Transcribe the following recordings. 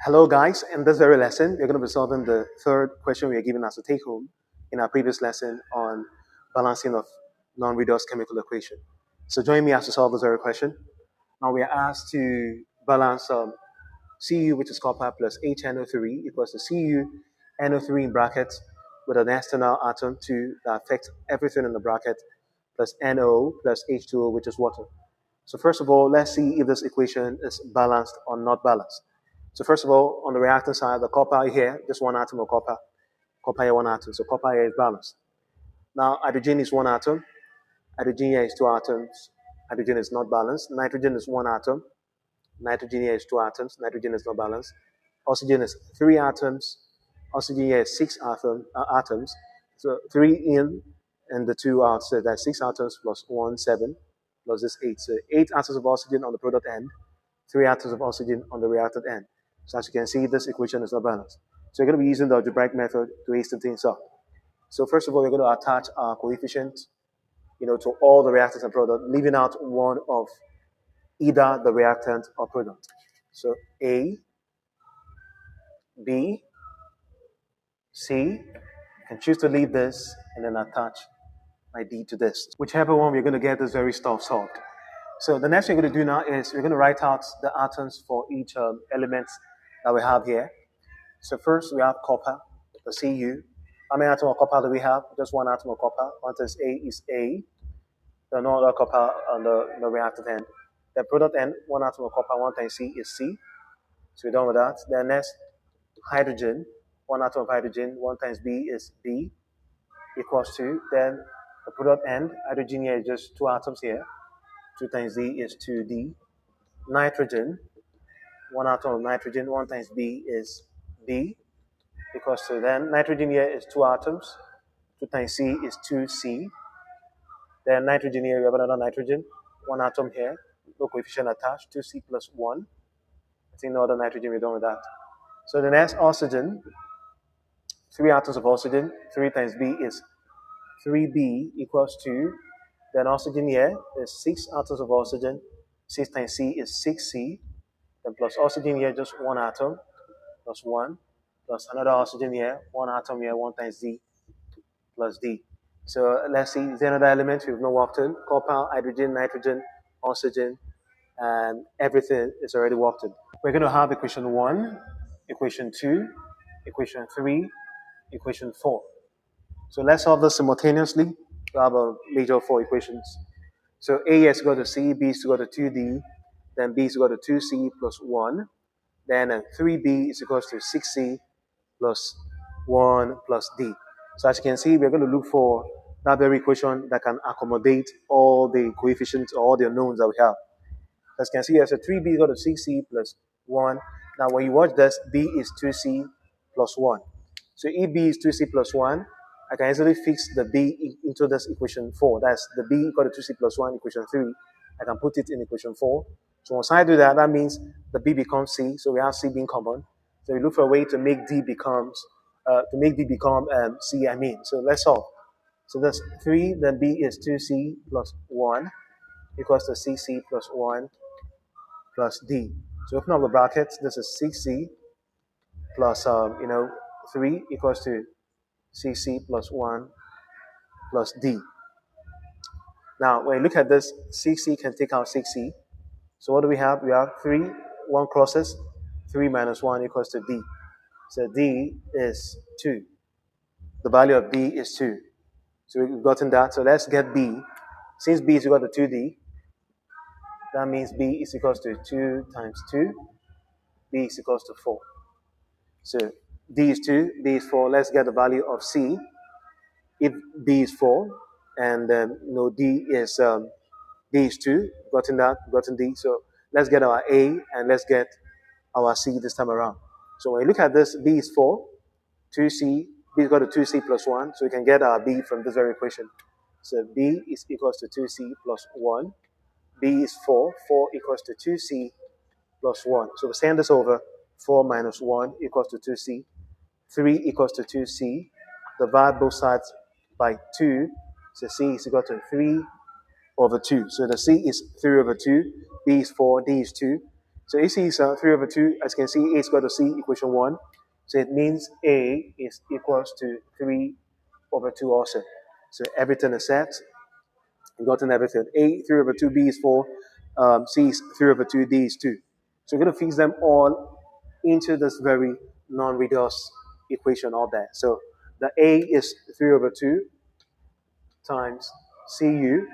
Hello guys, in this very lesson, we're going to be solving the third question we are given as a take-home in our previous lesson on balancing of non-redox chemical equation. So join me as we solve this very question. Now we are asked to balance Cu, which is copper, plus HNO3 equals to Cu NO3 in brackets with an external atom to affect everything in the bracket, plus NO plus H2O, which is water. So first of all, let's see if this equation is balanced or not balanced. So first of all, on the reactant side, the copper here, just one atom of copper. Copper here, one atom. So copper here is balanced. Now, hydrogen is one atom. Hydrogen here is two atoms. Hydrogen is not balanced. Nitrogen is one atom. Nitrogen here is two atoms. Nitrogen is not balanced. Oxygen is three atoms. Oxygen here is six atoms. So three in and the two out. So that's six atoms plus one, seven, plus this eight. So eight atoms of oxygen on the product end, three atoms of oxygen on the reactant end. So as you can see, this equation is not balanced. So we're going to be using the algebraic method to hasten things up. So first of all, we're going to attach our coefficient, to all the reactants and product, leaving out one of either the reactant or product. So A, B, C. You can choose to leave this and then attach my D to this. Whichever one, we're going to get this very stuff solved. So the next thing we're going to do now is we're going to write out the atoms for each element that we have here. So first we have copper, the Cu. How many atoms of copper do we have? Just one atom of copper. One times A is A. There's no other copper on the reactant end. The product end, one atom of copper, one times C is C. So we're done with that. Then next, hydrogen. One atom of hydrogen, one times B is B, equals to. Then the product end, hydrogen here is just two atoms here. 2 times D is 2D. Nitrogen, one atom of nitrogen, 1 times B is B, equals to then nitrogen here is two atoms, 2 times C is 2C. Then nitrogen here, we have another nitrogen, one atom here, no coefficient attached, 2C plus 1. I think no other nitrogen, we're done with that. So the next, oxygen, 3 atoms of oxygen, 3 times B is 3B equals to, then oxygen here is 6 atoms of oxygen, 6 times C is 6C, then plus oxygen here, just one atom, plus 1, plus another oxygen here, one atom here, 1 times D, plus D. So let's see, is there another element we've not worked in? Copper, hydrogen, nitrogen, oxygen, and everything is already worked in. We're going to have equation 1, equation 2, equation 3, equation 4. So let's solve this simultaneously. We have a major 4 equations. So A is equal to C, B is equal to 2D, then B is equal to 2C plus 1. Then 3B is equal to 6C plus 1 plus D. So as you can see, we're going to look for that very equation that can accommodate all the coefficients or all the unknowns that we have. As you can see, there's a 3B is equal to 6C plus 1. Now when you watch this, B is 2C plus 1. So if B is 2C plus 1, I can easily fix the B into this equation 4. That's the B equal to 2C plus 1, equation 3. I can put it in equation 4. So once I do that, that means the B becomes C. So we have C being common. So we look for a way to make D become C, So let's solve. So that's 3, then B is 2C plus 1 equals to 6C plus 1 plus D. So open up the brackets. This is 6C plus, 3 equals to 6C plus 1 plus D. Now, when you look at this, 6C can take out 6C. So what do we have? We have 3, 1 crosses, 3 minus 1 equals to D. So D is 2. The value of D is 2. So we've gotten that. So let's get B. Since B is equal to 2D, that means B is equal to 2 times 2. B is equal to 4. So D is 2, B is 4. Let's get the value of C. If B is 4, and D is 2, gotten D. So let's get our A, and let's get our C this time around. So when you look at this, B is 4, 2C, B is equal to 2C plus 1. So we can get our B from this very equation. So B is equals to 2C plus 1. B is 4, 4 equals to 2C plus 1. So we send this over, 4 minus 1 equals to 2C. 3 equals to 2C. Divide both sides by 2. So C is equal to 3 over 2. So the C is 3 over 2. B is 4. D is 2. So AC is 3 over 2. As you can see, A squared to C equation 1. So it means A is equals to 3 over 2 also. So everything is set. We've gotten everything. A, 3 over 2, B is 4, C is 3 over 2, D is 2. So we're going to fix them all into this very non-reduced equation all there. So the A is 3 over 2 times Cu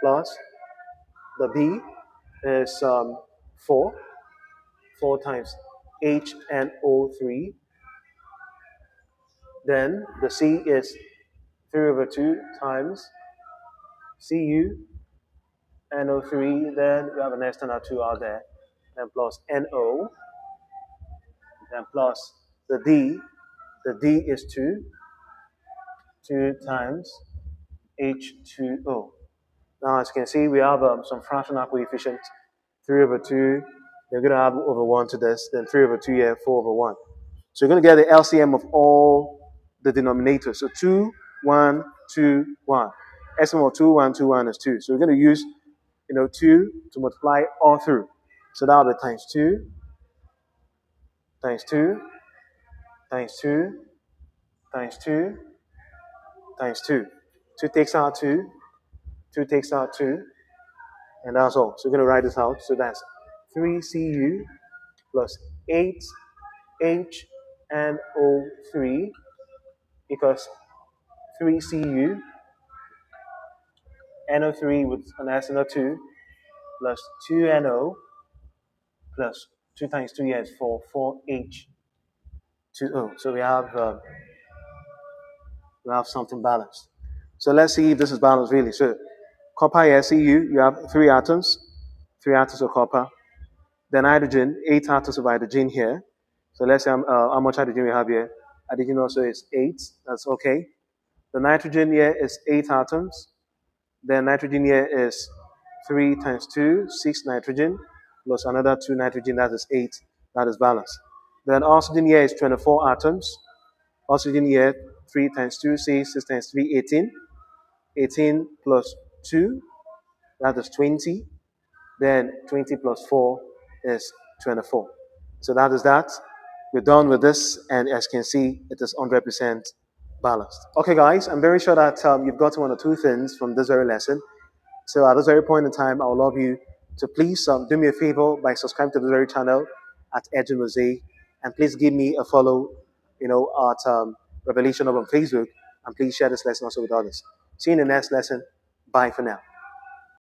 plus the B is 4, 4 times HNO3. Then the C is 3 over 2 times Cu NO3. Then we have an external 2 out there. Then plus NO. Then plus the D. The D is 2. 2 times H2O. Now, as you can see, we have some fractional coefficient. 3 over 2. They're going to add over 1 to this. Then 3 over 2 here, 4 over 1. So you're going to get the LCM of all the denominators. So 2, 1, 2, 1. SM of 2, 1, 2, 1 is 2. So we're going to use 2 to multiply all through. So that will be times 2, times 2, times 2, times 2, times 2. 2 takes out 2, 2 takes out 2, and that's all. So we're going to write this out. So that's 3Cu plus 8HNO3 equals 3Cu, NO3 with an SNO2 plus 2NO plus 2 times 2 is 4, 4H2O. So we have something balanced. So let's see if this is balanced really. So copper here, Cu, you have 3 atoms of copper. Then hydrogen, 8 atoms of hydrogen here. So let's see how much hydrogen we have here. Hydrogen also is 8. That's okay. The nitrogen here is 8 atoms. Then nitrogen here is 3 times 2, 6 nitrogen, plus another 2 nitrogen, that is 8. That is balanced. Then oxygen here is 24 atoms. Oxygen here, 3 times 2, 6, 6 times 3, 18. 18 plus 2, that is 20. Then 20 plus 4 is 24. So that is that. We're done with this, and as you can see, it is 100% balanced. Okay, guys, I'm very sure that you've gotten 1 or 2 things from this very lesson. So at this very point in time, I would love you to please do me a favor by subscribing to this very channel at Edge Mosaic, and please give me a follow, at Revelation Hub on Facebook, and please share this lesson also with others. See you in the next lesson. Bye for now.